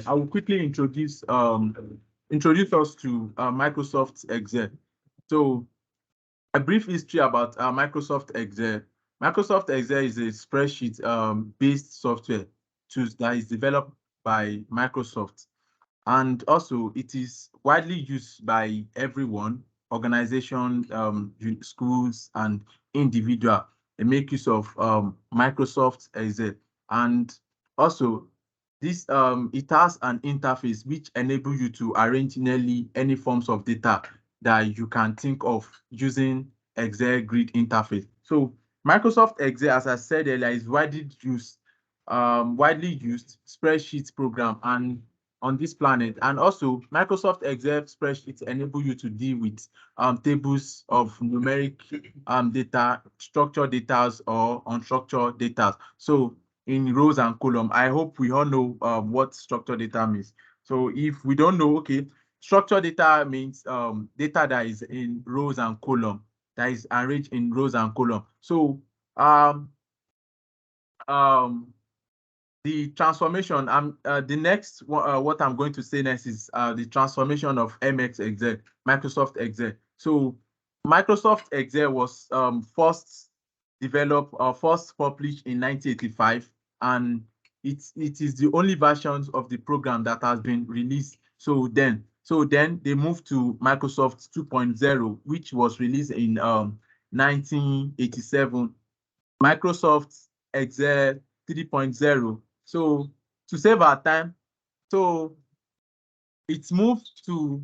I will quickly introduce us to Microsoft Excel. So a brief history about Microsoft Excel. Microsoft Excel is a spreadsheet based software that is developed by Microsoft, and also it is widely used by everyone, organization, schools, and individual. They make use of Microsoft Excel, and also this it has an interface which enable you to arrange nearly any forms of data that you can think of using Excel grid interface. So Microsoft Excel, as I said earlier, is widely used spreadsheet program and on this planet. And also Microsoft Excel spreadsheets enable you to deal with tables of numeric data, structured data or unstructured data. So in rows and column, I hope we all know what structured data means. So if we don't know, okay, structured data means data that is in rows and column, that is arranged in rows and column. So the transformation, the next what I'm going to say next is the transformation of MX Excel, Microsoft Excel. So Microsoft Excel was first developed or first published in 1985, and it is the only version of the program that has been released. So then they moved to Microsoft 2.0, which was released in 1987. Microsoft Excel 3.0. So to save our time, so it's moved to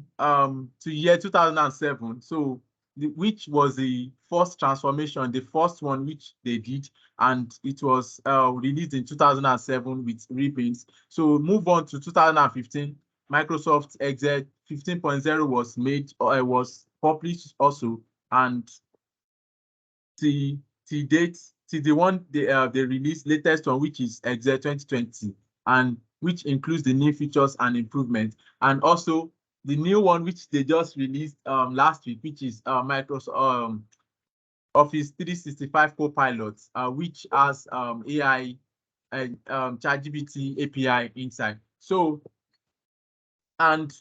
year 2007. So which was the first transformation, the first one which they did, and it was released in 2007 with reprints. So move on to 2015. Microsoft Excel 15.0 was made, or was published also, and the date till the one they released latest one, which is Excel 2020, and which includes the new features and improvements, and also the new one which they just released last week, which is Microsoft Office 365 Copilot, which has AI and ChatGPT API inside. So, and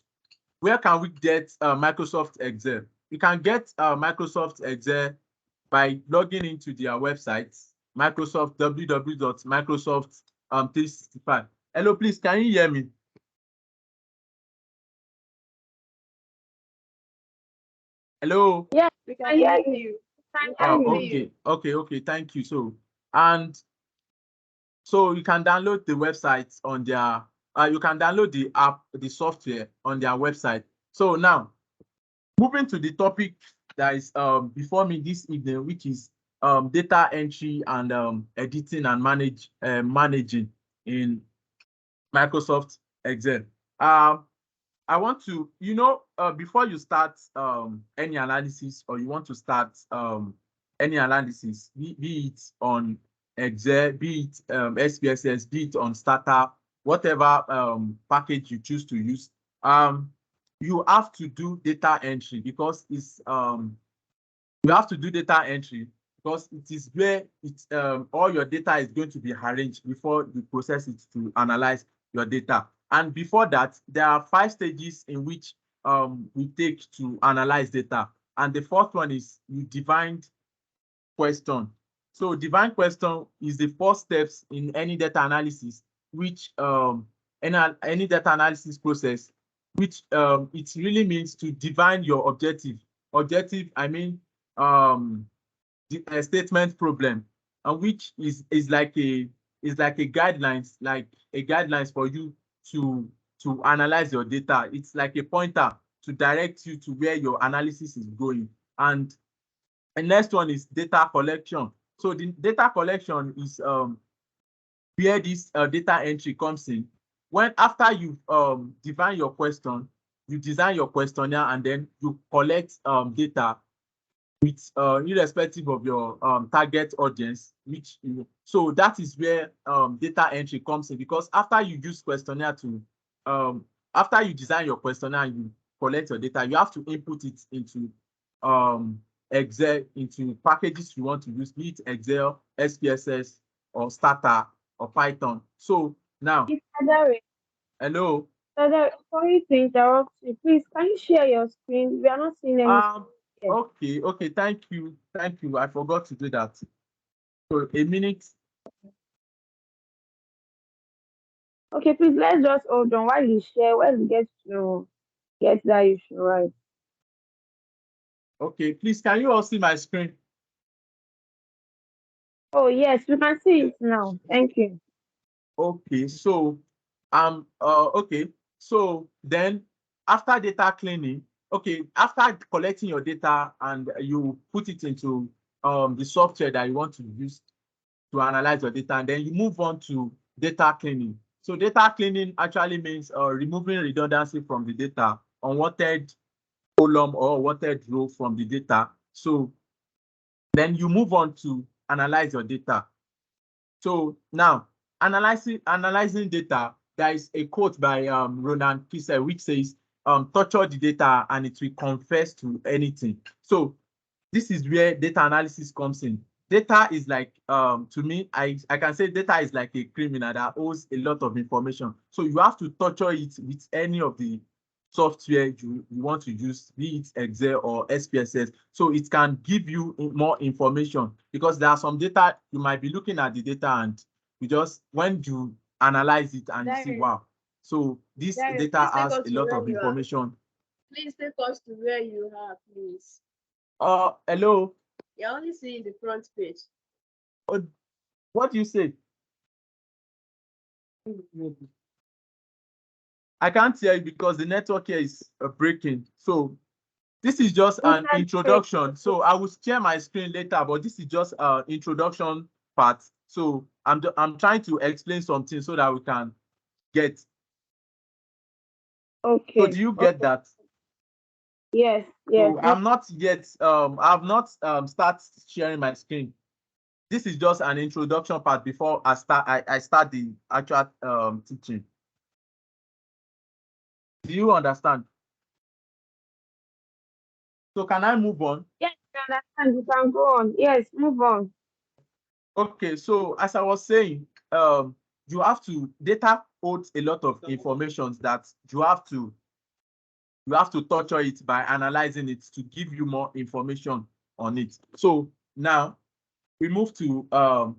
where can we get Microsoft Excel? You can get Microsoft Excel by logging into their website, Microsoft, www.microsoft 365. Hello, please, can you hear me? Hello? Yes, we can hear you. Okay, thank you. So, and so you can download the website on their, you can download the app, the software on their website. So now, moving to the topic that is before me this evening, which is data entry and editing and managing in Microsoft Excel. I want to, before you start any analysis, or you want to start any analysis, be it on Excel, be it SPSS, be it on Startup, whatever package you choose to use, you have to do data entry, because it's you have to do data entry because it is where it's all your data is going to be arranged before you process it to analyze your data. And before that, there are 5 stages in which we take to analyze data. And the first one is you define question. So define question is the first steps in any data analysis, which any data analysis process, which it really means to define your objective. Objective, I mean the statement problem, and which is like a guidelines, for you to analyze your data. It's like a pointer to direct you to where your analysis is going. And the next one is data collection. So the data collection is where this data entry comes in. When after you define your question, you design your questionnaire, and then you collect data with irrespective of your target audience, which so that is where data entry comes in, because after you use questionnaire to after you design your questionnaire and you collect your data, you have to input it into Excel, into packages you want to use, be it Excel, SPSS, or Starter, or Python. So now, Hello. Sorry to interrupt you. Please, can you share your screen? We are not seeing any Um. screen here. Okay. Thank you. I forgot to do that. So a minute. Okay, please, let's just hold on while you share, while we get that issue right. Okay. Please, can you all see my screen? Oh, yes, we can see it now. Thank you. Okay. So okay. So then after data cleaning, okay, after collecting your data and you put it into the software that you want to use to analyze your data, and then you move on to data cleaning. So data cleaning actually means removing redundancy from the data, unwanted column or unwanted row from the data. So then you move on to analyze your data. So now analyzing data, there is a quote by Ronan Kissel which says, torture the data and it will confess to anything. So this is where data analysis comes in. Data is like, to me, I can say data is like a criminal that owes a lot of information. So you have to torture it with any of the software you want to use, be it Excel or SPSS. So it can give you more information, because there are some data you might be looking at the data and you just, when you analyze it and you see, Darren, wow, so this Darren, data please take has us a to lot where of you are. information. Please take us to where you are, please. Hello. You're only seeing the front page. Oh, what do you say? I can't hear you because the network here is breaking. So this is just an Mr. Darren, introduction. So I will share my screen later, but this is just an introduction part. So I'm trying to explain something so that we can get. So okay, do you get okay. that? Yes, So no. I'm not yet I've not start sharing my screen. This is just an introduction part before I start the actual teaching. Do you understand? So can I move on? Yes, I understand. You can go on. Yes, move on. Okay, so as I was saying, you have to data holds a lot of information that you have to torture it by analyzing it to give you more information on it. So now we move to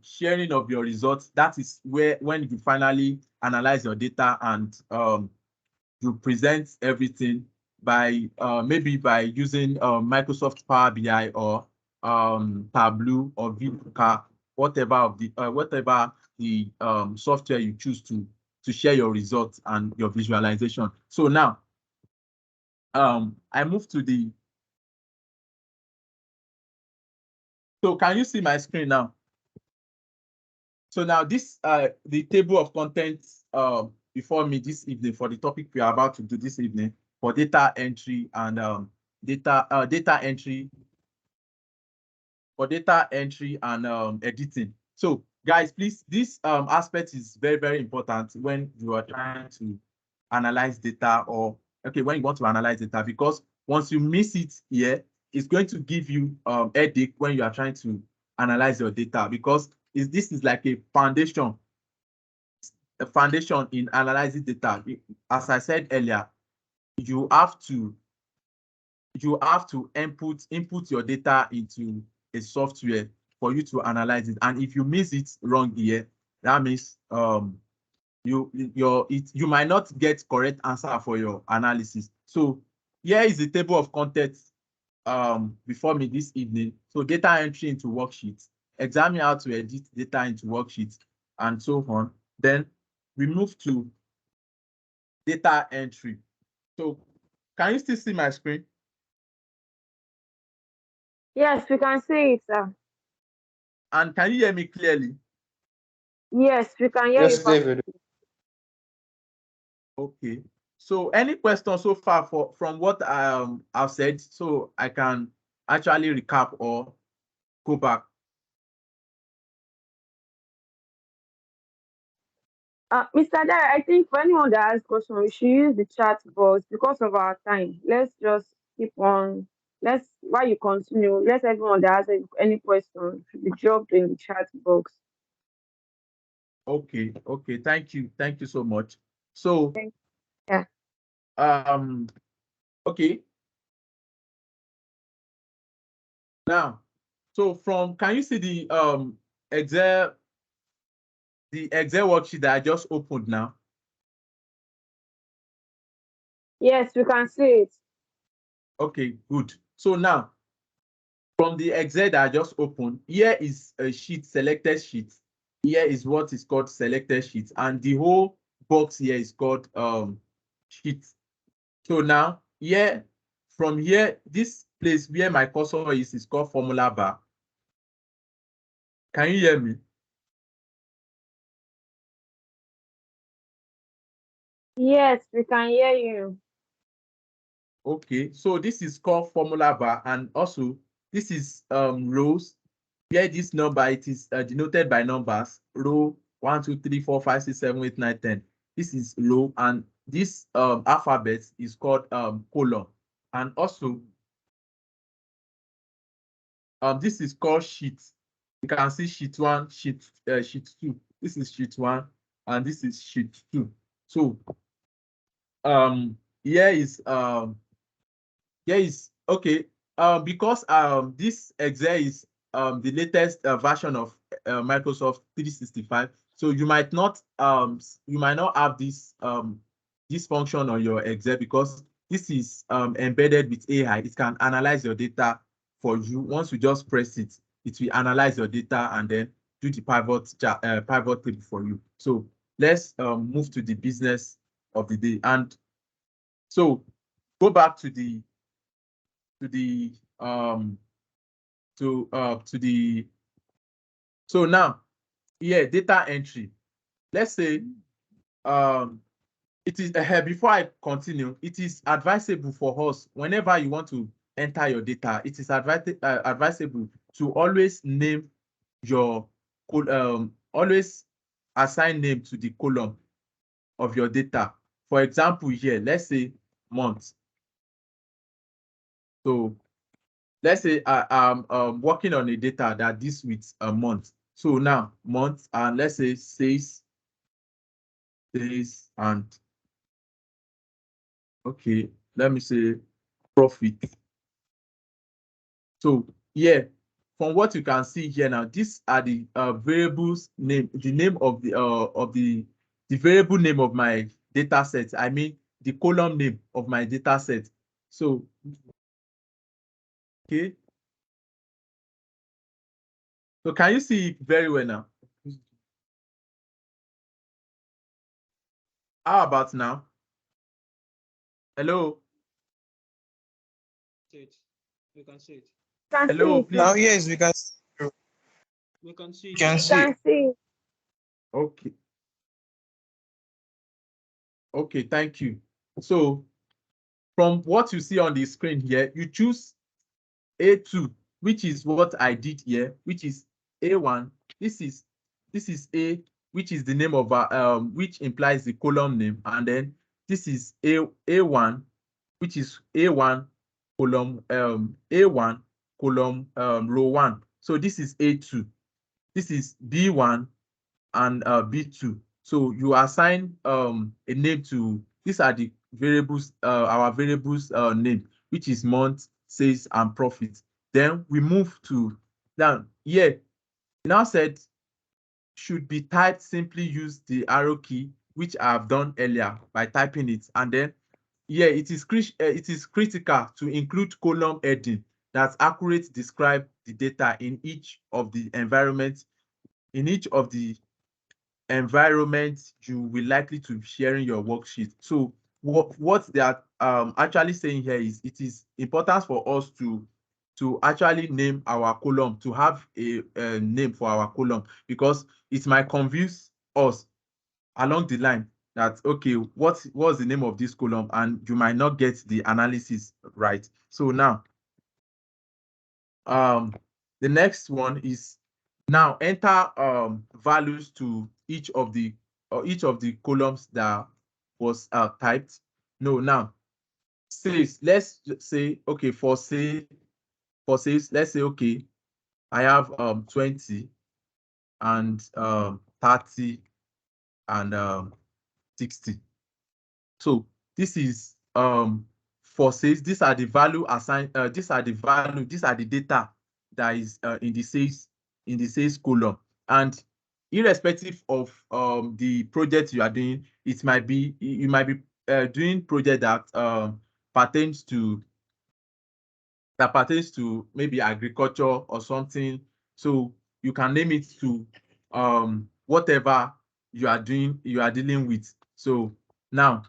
sharing of your results. That is where when you finally analyze your data and you present everything by maybe by using Microsoft Power BI or Tableau or VLOOKUP, whatever the software you choose to share your results and your visualization. So now I move to the. So can you see my screen now? So now this the table of contents before me this evening for the topic we are about to do this evening for data entry and data entry and editing. So guys, please, this aspect is very, very important when you are trying to analyze data, or okay, when you want to analyze data, because once you miss it here, it's going to give you headache when you are trying to analyze your data, because this is like a foundation in analyzing data. As I said earlier, you have to input your data into a software for you to analyze it. And if you miss it wrong here, that means you might not get correct answer for your analysis. So here is the table of contents before me this evening. So data entry into worksheets, examine how to edit data into worksheets, and so on. Then we move to data entry. So can you still see my screen? Yes, we can see it, sir. And can you hear me clearly? Yes, we can hear you Yes, David. perfectly. Okay. So any questions so far from what I've said, so I can actually recap or go back. Mr. Dare, I think for anyone that has question, we should use the chat box because of our time. Let's just keep on. Let's while you continue, let everyone that has any question should be dropped in the chat box. Okay, okay. Thank you so much. So Yeah. Okay. Now, so can you see the Excel worksheet that I just opened now? Yes, we can see it. Okay, good. So now, from the Excel that I just opened, here is a sheet, selected sheet. Here is what is called selected sheet, and the whole box here is called sheet. So now, from here, this place where my cursor is called formula bar. Can you hear me? Yes, we can hear you. Okay, so this is called formula bar, and also this is rows. Where this number, it is denoted by numbers. Row 1, 2, 3, 4, 5, 6, 7, 8, 9, 10. This is row, and this alphabet is called column. And also this is called sheet. You can see sheet 1, sheet 2. This is sheet 1, and this is sheet 2. So here is okay. Because this Excel is the latest version of Microsoft 365, so you might not have this function on your Excel, because this is embedded with AI. It can analyze your data for you. Once you just press it, it will analyze your data and then do the pivot table for you. So let's move to the business of the day. And so go back to the to the to the so now here, data entry. Let's say it is before I continue, it is advisable for us, whenever you want to enter your data, it is advisable to always name your always assign name to the column of your data. For example, here, let's say month. So let's say I am working on a data that deals with a month. So now month, and let's say sales, and okay, let me say profit. So yeah, from what you can see here now, these are the variables name, the name of the variable name of my data set. I mean the column name of my data set. So okay. So can you see it very well now? How about now? Hello? See it. We can see it. Can see Hello, it now. Now, please. yes, we can see you. We can see We you. can We see. can see it. Okay. Okay, thank you. So from what you see on the screen here, you choose A2, which is what I did here, which is A1. This is A, which is the name of which implies the column name, and then this is A1, which is A1 column A1 column row 1. So this is A2. This is B1 and B2. So you assign a name to, these are the variables, our variables name, which is month, sales, and profit. Then we move to down here. Now said should be typed, simply use the arrow key, which I have done earlier by typing it. And then here it is critical to include column heading that accurately describe the data in each of the environment you will likely to be sharing your worksheet. So what they are actually saying here is it is important for us to actually name our column, to have a name for our column, because it might confuse us along the line that, okay, what's the name of this column, and you might not get the analysis right. So now the next one is now enter values to each of the columns that was typed. No, now sales, let's say, okay, for sales, let's say, okay, I have 20 and 30 and 60. So this is for sales. These are the value assigned. These are the value. These are the data that is in the sales column. And irrespective of the project you are doing, it might be you might be doing project that pertains to maybe agriculture or something. So you can name it to whatever you are dealing with. So now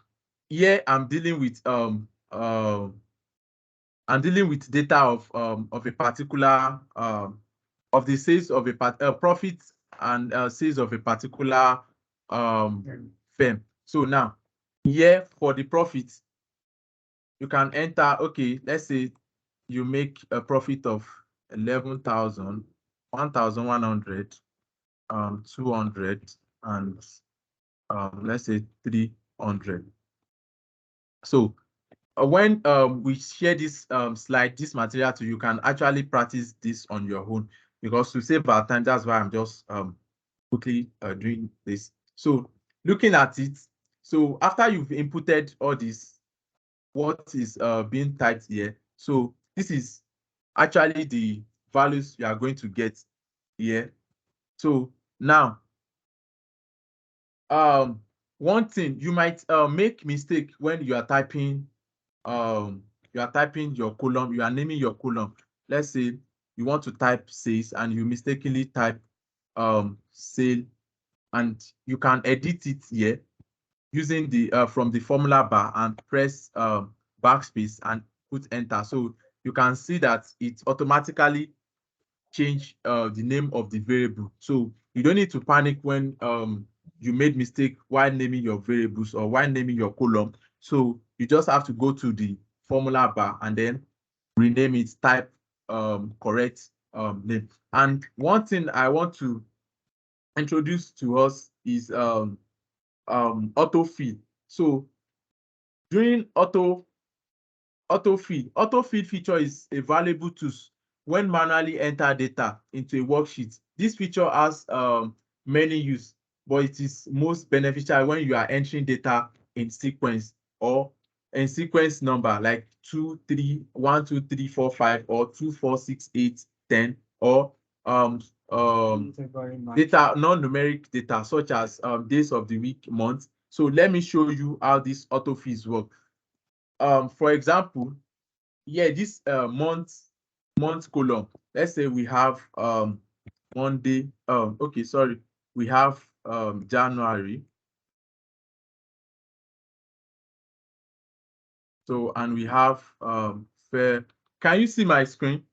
here I'm dealing with data of a particular of the sales of a profit and sales of a particular firm. So now here for the profit, you can enter, okay, let's say you make a profit of 11,000, 1,100, 200, and let's say 300. So when we share this slide, this material to you, you can actually practice this on your own, because to save our time, that's why I'm just quickly doing this. So looking at it, so after you've inputted all this, what is being typed here, so this is actually the values you are going to get here. So now one thing, you might make mistake when you are typing your column, you are naming your column. Let's say you want to type sales and you mistakenly type sale, and you can edit it here using the from the formula bar and press backspace and put enter. So you can see that it automatically change the name of the variable. So you don't need to panic when you made mistake while naming your variables or while naming your column. So you just have to go to the formula bar and then rename it, type correct name. And one thing I want to introduce to us is autofill. So during autofill feature is a valuable tool when manually enter data into a worksheet. This feature has many use, but it is most beneficial when you are entering data in sequence or in sequence number like 2, 3, 1, 2, 3, 4, 5, or 2, 4, 6, 8, 10, or data, non-numeric data such as days of the week, month. So let me show you how this autofills work. For example, yeah, this month column, let's say we have Monday, okay, sorry, we have January. So, and we have fair. Can you see my screen?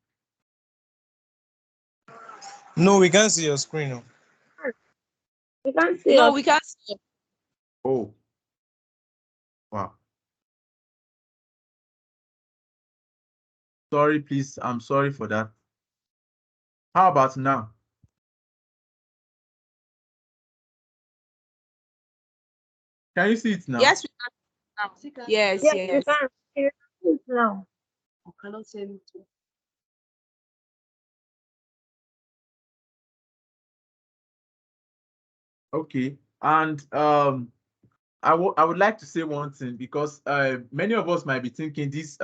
No, we can't see your screen. No. We can't see No, us. we can't see. Oh, wow. Sorry, please. I'm sorry for that. How about now? Can you see it now? Yes, we can. Yes, Yes, yes. you can. You can see it now. I cannot send it to. Okay. And I would like to say one thing, because many of us might be thinking this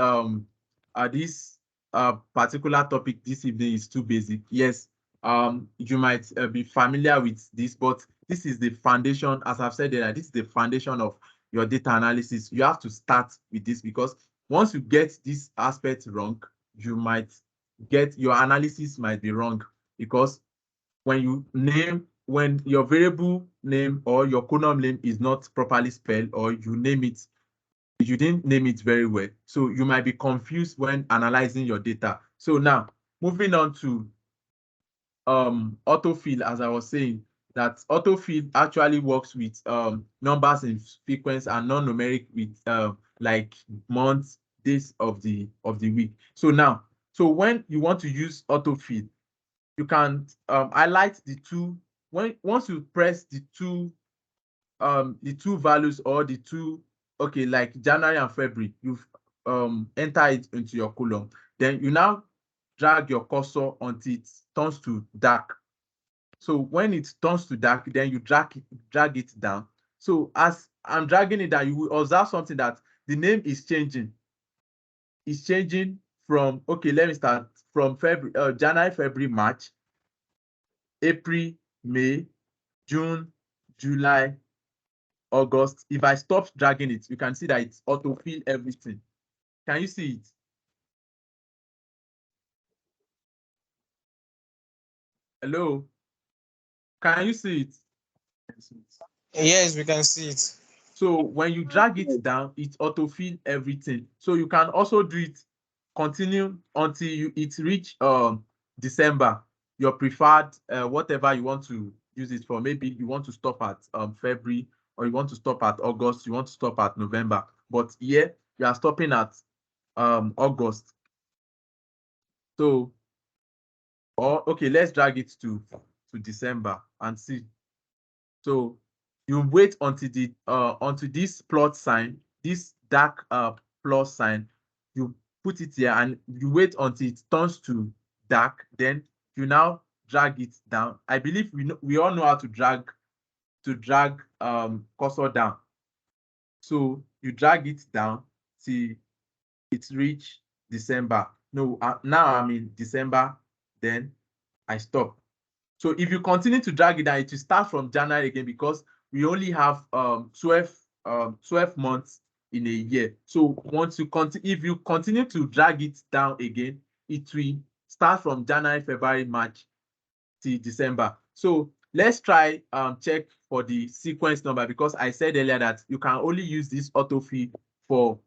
particular topic this evening is too basic. Yes, you might be familiar with this, but this is the foundation. As I've said earlier, this is the foundation of your data analysis. You have to start with this, because once you get this aspect wrong, you might get your analysis might be wrong, because when your variable name or your column name is not properly spelled, or you didn't name it very well, so you might be confused when analyzing your data. So now moving on to autofill, as I was saying, that autofill actually works with numbers in sequence and non-numeric with like months, days of the week. So now, so when you want to use autofill, you can highlight the two. Once you press the two values, or the two, okay, like January and February, you've enter it into your column. Then you now drag your cursor until it turns to dark. So when it turns to dark, then you drag it down. So as I'm dragging it down, you will observe something that the name is changing. It's changing from, okay, let me start from February, January, February, March, April, May, June, July, August. If I stop dragging it, you can see that it's autofill everything. Can you see it? Hello? Can you see it? Yes, we can see it. So when you drag it down, it autofill everything. So you can also do it, continue until it reach December, your preferred whatever you want to use it for. Maybe you want to stop at February, or you want to stop at August, you want to stop at November. But here you are stopping at August. So, or okay, let's drag it to December and see. So you wait until this plot sign, this dark plus sign, you put it here and you wait until it turns to dark. Then you now drag it down. I believe we all know how to drag cursor down. So you drag it down till it reach December. No, now I'm in December. Then I stop. So if you continue to drag it down, it will start from January again, because we only have 12 months in a year. So once you if you continue to drag it down again, it will start from January, February, March till December. So let's try check for the sequence number, because I said earlier that you can only use this autofill for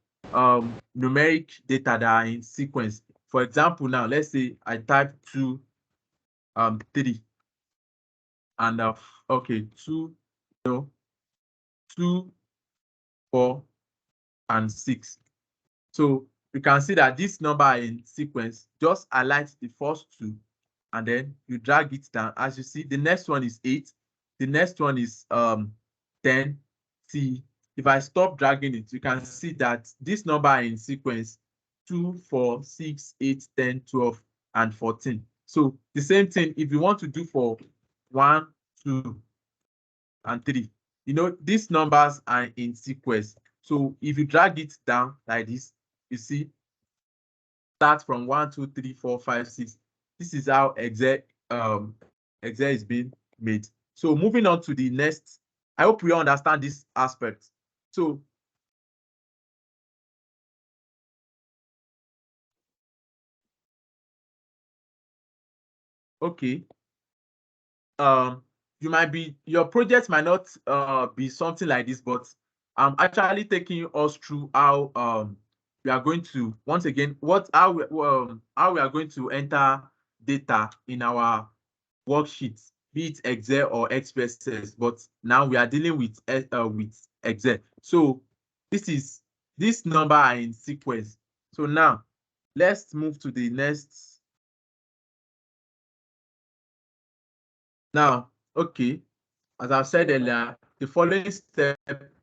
numeric data that are in sequence. For example, now let's say I type 2 3 and okay, 2, no, 2, 4 and 6. So you can see that this number are in sequence. Just highlight the first 2 and then you drag it down. As you see, the next one is 8, the next one is 10. See, if I stop dragging it, you can see that this number are in sequence: 2, 4, 6, 8, 10, 12 and 14. So the same thing if you want to do for 1, 2 and 3. You know, these numbers are in sequence. So if you drag it down like this, you see, start from 1, 2, 3, 4, 5, 6. This is how Excel is being made. So moving on to the next, I hope we understand this aspect. So okay, your project might not be something like this, but I'm actually taking us through how we are going to, once again, how we are going to enter data in our worksheets, be it Excel or SPSS. But now we are dealing with Excel. So this number are in sequence. So now let's move to the next. Now, okay, as I've said earlier, the following step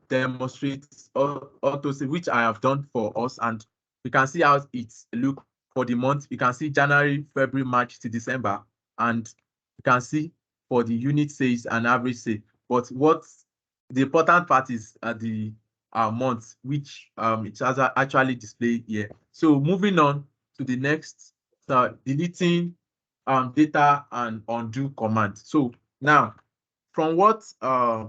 demonstrates autosave, which I have done for us, and we can see how it look for the month. You can see January, February, March to December, and you can see for the unit sales and average sale. But what the important part is the month, which it has actually displayed here. So moving on to the next, deleting data and undo command. So now, from what I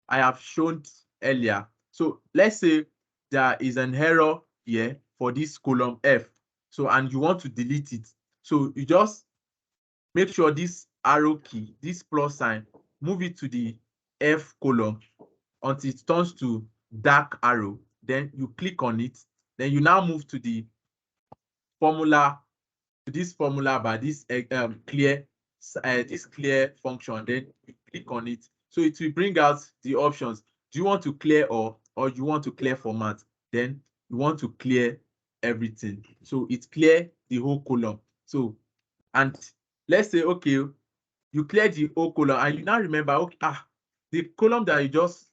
have shown earlier, so let's say there is an error here for this column F. So, and you want to delete it. So you just make sure this arrow key, this plus sign, move it to the F column until it turns to dark arrow. Then you click on it. Then you now move to the formula, to this formula by this clear function. Then you click on it. So it will bring out the options. Do you want to clear or you want to clear format? Then you want to clear everything. So it clear the whole column. So, and let's say, okay, you clear the whole column and you now remember, okay, the column that you just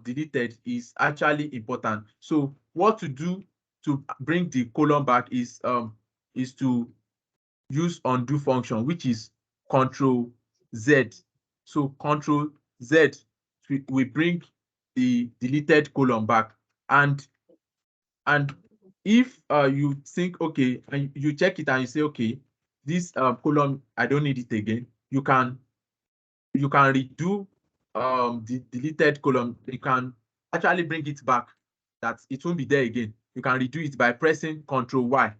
deleted is actually important. So what to do to bring the column back is to use undo function, which is Control Z. So Control Z will bring the deleted column back. And if you think, okay, and you check it and you say, okay, this column, I don't need it again, you can redo the deleted column. You can actually bring it back, that it won't be there again. You can redo it by pressing Ctrl Y.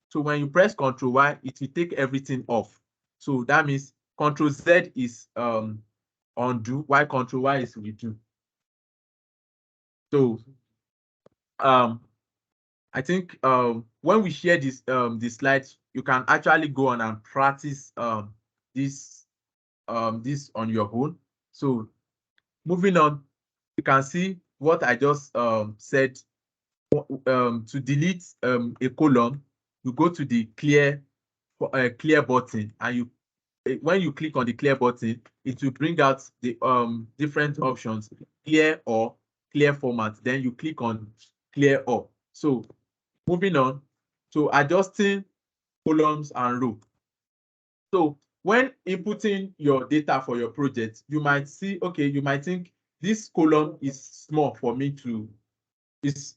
So when you press Ctrl Y, it will take everything off. So that means Ctrl Z is undo, while Ctrl Y is redo. So I think when we share this the slides, you can actually go on and practice this on your own. So moving on, you can see what I just said. To delete a column, you go to the clear button, and you when you click on the clear button, it will bring out the different options, clear or clear format. Then you click on clear all. So moving on to adjusting columns and row. So when inputting your data for your project, you might see, okay, you might think this column is small for me to, is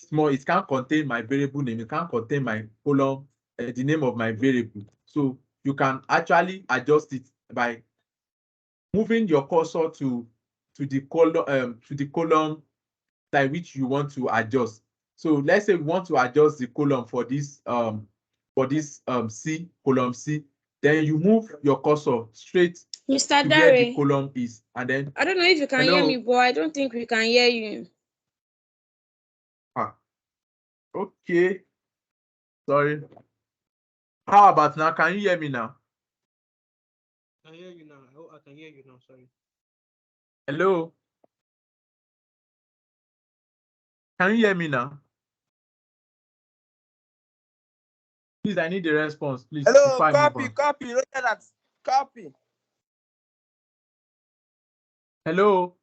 small, it can't contain my variable name, it can't contain my column, the name of my variable. So you can actually adjust it by moving your cursor to the column by which you want to adjust. So let's say we want to adjust the column for this C, column C. Then you move your cursor straight Mr. to where the Dare, column is, and then I don't know if you can hear me, but I don't think we can hear you. Okay, sorry. How about now? Can you hear me now? I can hear you now. I can hear you now. Sorry. Hello? Can you hear me now? Please, I need a response, please. Hello, copy. Look at that. Copy. Hello?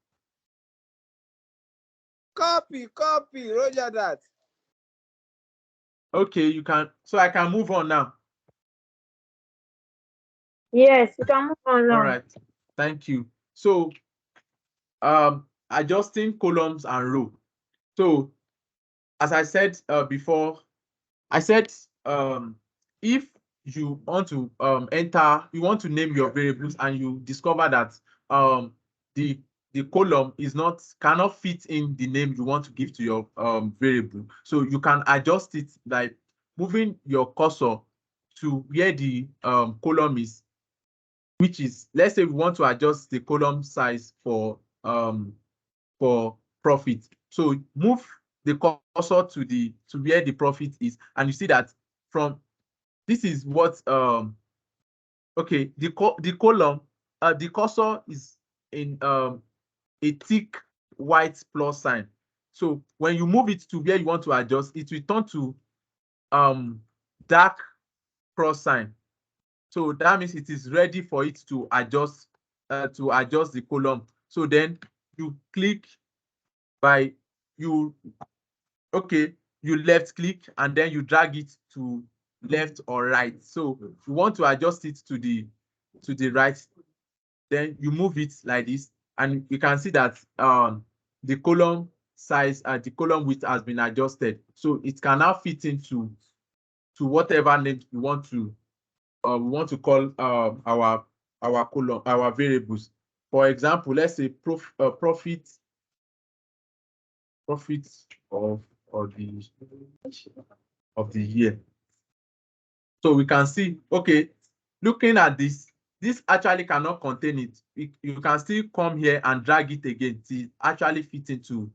Copy. Roger that. Okay, you can. So I can move on now. Yes, you can move on now. All right. Thank you. So adjusting columns and row. So as I said before, I said if you want to you want to name your variables and you discover that the column cannot fit in the name you want to give to your variable. So you can adjust it by moving your cursor to where the column is, which is, let's say we want to adjust the column size for profit. So move the cursor to where the profit is, and you see that from this is what okay, the column, the cursor is in a thick white plus sign. So when you move it to where you want to adjust, it will turn to dark cross sign. So that means it is ready for it to adjust the column. So then you click by you left click, and then you drag it to left or right. So if you want to adjust it to the right, then you move it like this, and you can see that the column size, the column width has been adjusted. So it can now fit into whatever name we want to call our column, our variables. For example, let's say profit of the year. So we can see, okay, looking at this actually cannot contain it. You can still come here and drag it again to actually fit into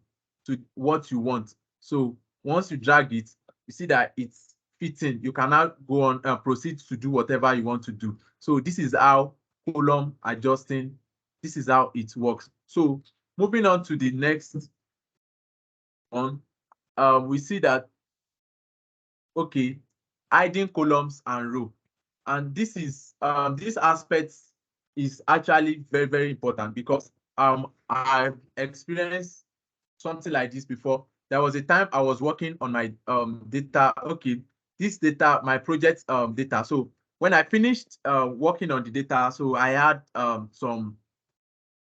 what you want. So once you drag it, you see that it's fitting. You can now go on and proceed to do whatever you want to do. So this is how column adjusting, this is how it works. So moving on to the next one, we see that, okay, hiding columns and row, and this is this aspect is actually very, very important, because I've experienced something like this before. There was a time I was working on my data. Okay, this data, my project data. So when I finished working on the data, so I had some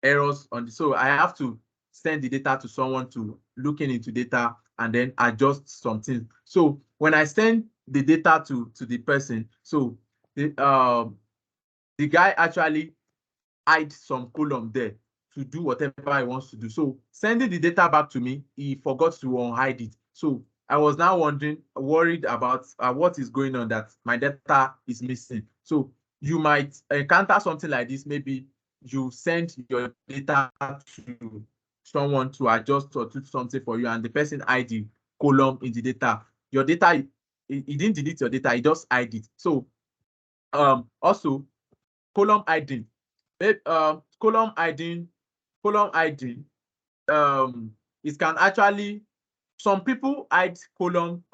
errors on the, so I have to send the data to someone to looking into data and then adjust something. So when I send the data to the person, so the guy actually hide some column there to do whatever he wants to do. So sending the data back to me, he forgot to unhide it. So I was now worried about what is going on, that my data is missing. So you might encounter something like this. Maybe you send your data to someone to adjust or do something for you, and the person hide the column in the data. Your data, he didn't delete your data, he just hide it. So also column hiding. Column hiding, it can actually, some people hide column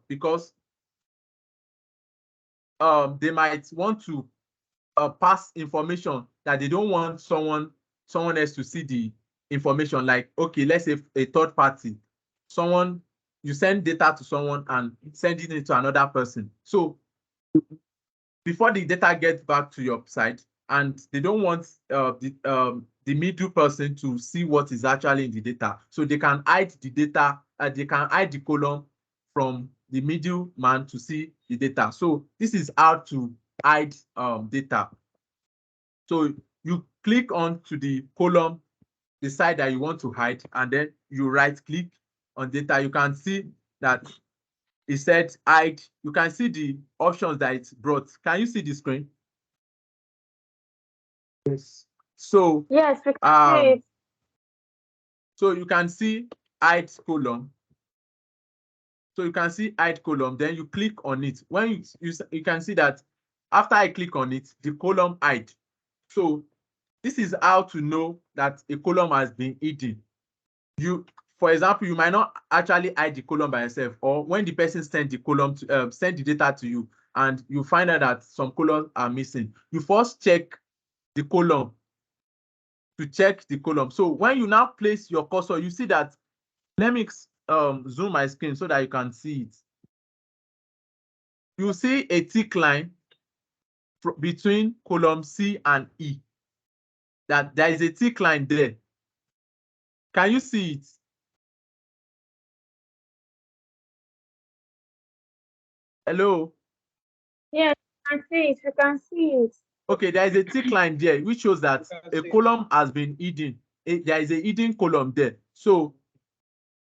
because they might want to pass information that they don't want someone else to see the information. Like, okay, let's say a third party, you send data to someone and sending it to another person. So before the data gets back to your side, and they don't want the middle person to see what is actually in the data, so they can hide the data, they can hide the column from the middle man to see the data. So this is how to hide data. So you click on to the column, the side that you want to hide, and then you right click on data. You can see that it said hide. You can see the options that it brought. Can you see the screen? Yes. So Yes, we can see it. so you can see hide column. So you can see hide column, then you click on it. When you can see that after I click on it, the column hide. So this is how to know that a column has been hidden. For example, you might not actually hide the column by yourself, or when the person send the column to send the data to you, and you find out that some columns are missing, you first check the column to check the column. So when you now place your cursor, you see that, let me zoom my screen so that you can see it. You see a thick line between column C and E. That there is a thick line there. Can you see it? Hello? Yes, we can see it. We can see it. Okay, there is a thick line there, which shows that a column has been hidden. There is a hidden column there. So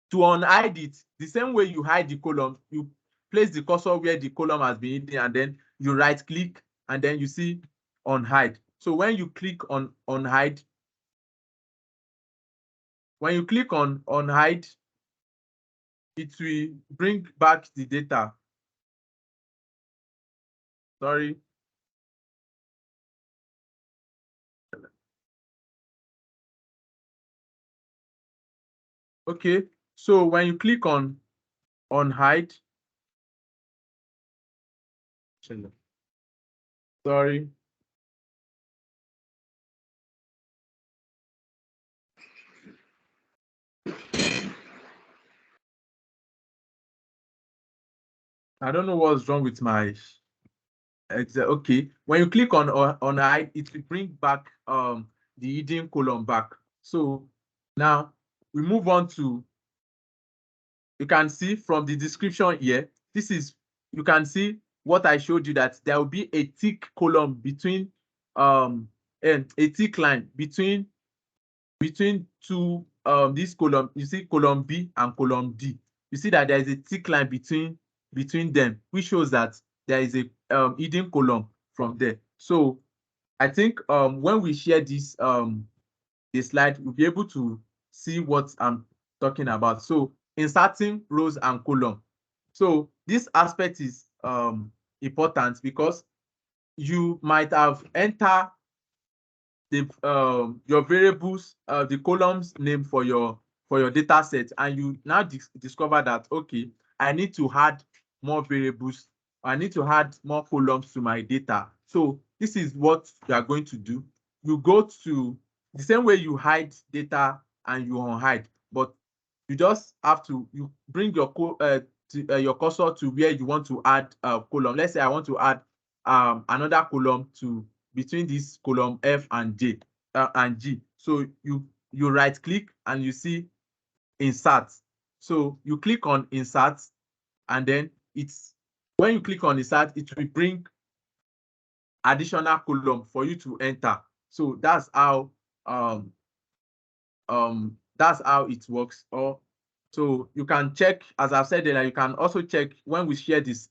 to unhide it, the same way you hide the column, you place the cursor where the column has been hidden, and then you right click, and then you see unhide. So when you click on unhide, when you click on unhide, it will bring back the data. Sorry. Okay, so when you click on hide, sorry. I don't know what's wrong with my. It's okay. When you click on hide, it will bring back the hidden column back. So now we move on to, you can see from the description here, you can see what I showed you, that there will be a thick column between and a thick line between two this column. You see column B and column D. You see that there is a thick line between them, which shows that there is a hidden column from there. So I think when we share this the slide, we'll be able to see what I'm talking about. So inserting rows and column. So this aspect is important, because you might have entered the your variables, the columns name for your data set, and you now discover that, okay, I need to add more variables, I need to add more columns to my data. So this is what you are going to do. You go to the same way you hide data and you unhide, but you just have to, you bring your your cursor to where you want to add a column. Let's say I want to add another column to between this column F and J and G. So you you right click and you see insert. So you click on insert, and then when you click on insert, it will bring additional column for you to enter. So that's how it works. Or so you can check, as I've said earlier, you can also check when we share this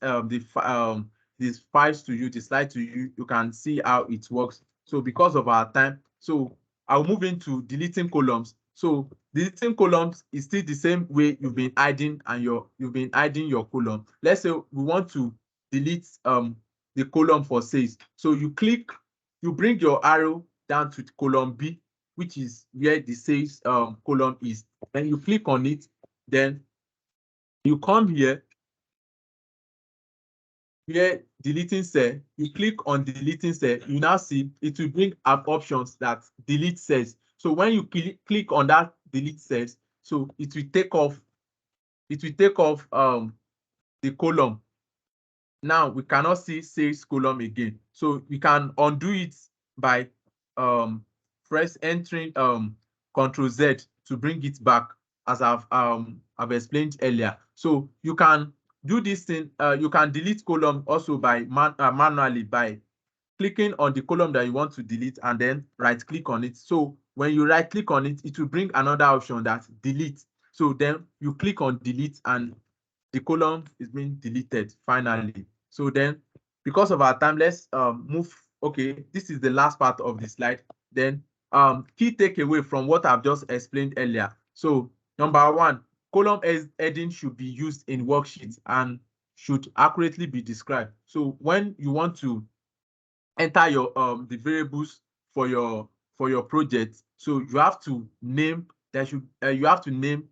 these files to you, the slide to you, you can see how it works. So because of our time, so I'll move into deleting columns. So deleting columns is still the same way you've been hiding your column. Let's say we want to delete the column for sales. So you bring your arrow down to column B, which is where the sales column is. Then you click on it, then you come here where deleting cell, you click on deleting cell, you now see it will bring up options that delete cells. So when you click on that delete cells, so it will take off the column. Now we cannot see sales column again. So we can undo it by press entering Control Z to bring it back, as I've explained earlier. So you can do this thing. You can delete column also by manually by clicking on the column that you want to delete and then right click on it. So when you right click on it, it will bring another option that delete. So then you click on delete and the column is being deleted finally. So then, because of our time, let's move. Okay, this is the last part of the slide. Then key takeaway from what I've just explained earlier. So number one, column heading should be used in worksheets and should accurately be described. So when you want to enter your the variables for your project, so you have to name you have to name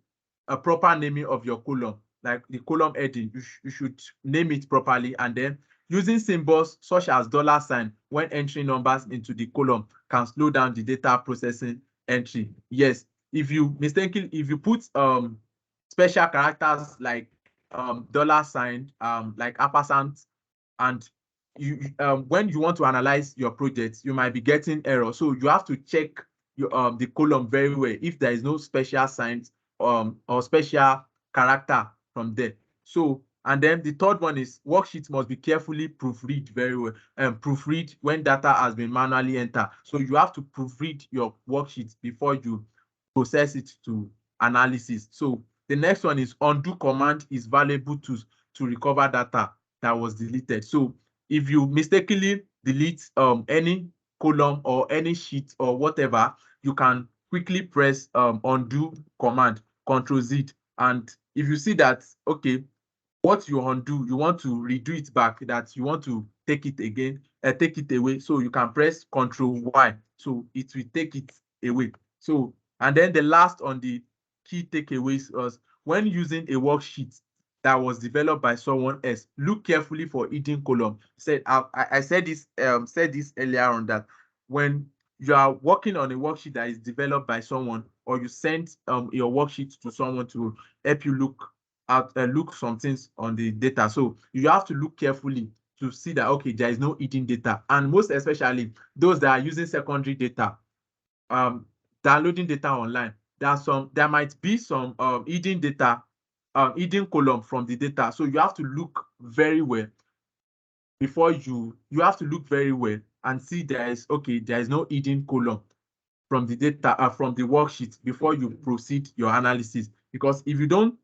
a proper naming of your column, like the column heading. You should name it properly, and then using symbols such as $ when entering numbers into the column can slow down the data processing entry. Yes, if you put special characters like $, like ampersand, and when you want to analyze your project, you might be getting error. So you have to check your the column very well if there is no special signs or special character from there. So, and then the third one is worksheets must be carefully proofread very well, and proofread when data has been manually entered. So you have to proofread your worksheets before you process it to analysis. So the next one is undo command is valuable to recover data that was deleted. So if you mistakenly delete any column or any sheet or whatever, you can quickly press undo command, Control Z. And if you see that, okay, what you undo, you want to redo it back, that you want to take it again, take it away, so you can press Control Y. So it will take it away. So, and then the last on the key takeaways was when using a worksheet that was developed by someone else, look carefully for hidden column. I said this earlier on, that when you are working on a worksheet that is developed by someone, or you send your worksheet to someone to help you look some things on the data, so you have to look carefully to see that, okay, there is no hidden data. And most especially those that are using secondary data, downloading data online, there might be some hidden data, hidden column from the data. So you have to look very well before you have to look very well and see there is no hidden column from the data, from the worksheet, before you proceed your analysis. Because if you don't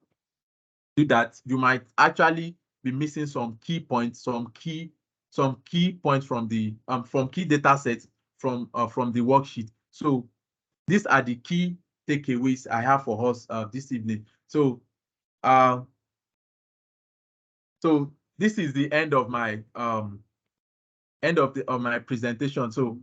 do that, you might actually be missing some key points, some key points from the from key data sets from the worksheet. So these are the key takeaways I have for us this evening. So so this is the end of my my presentation. So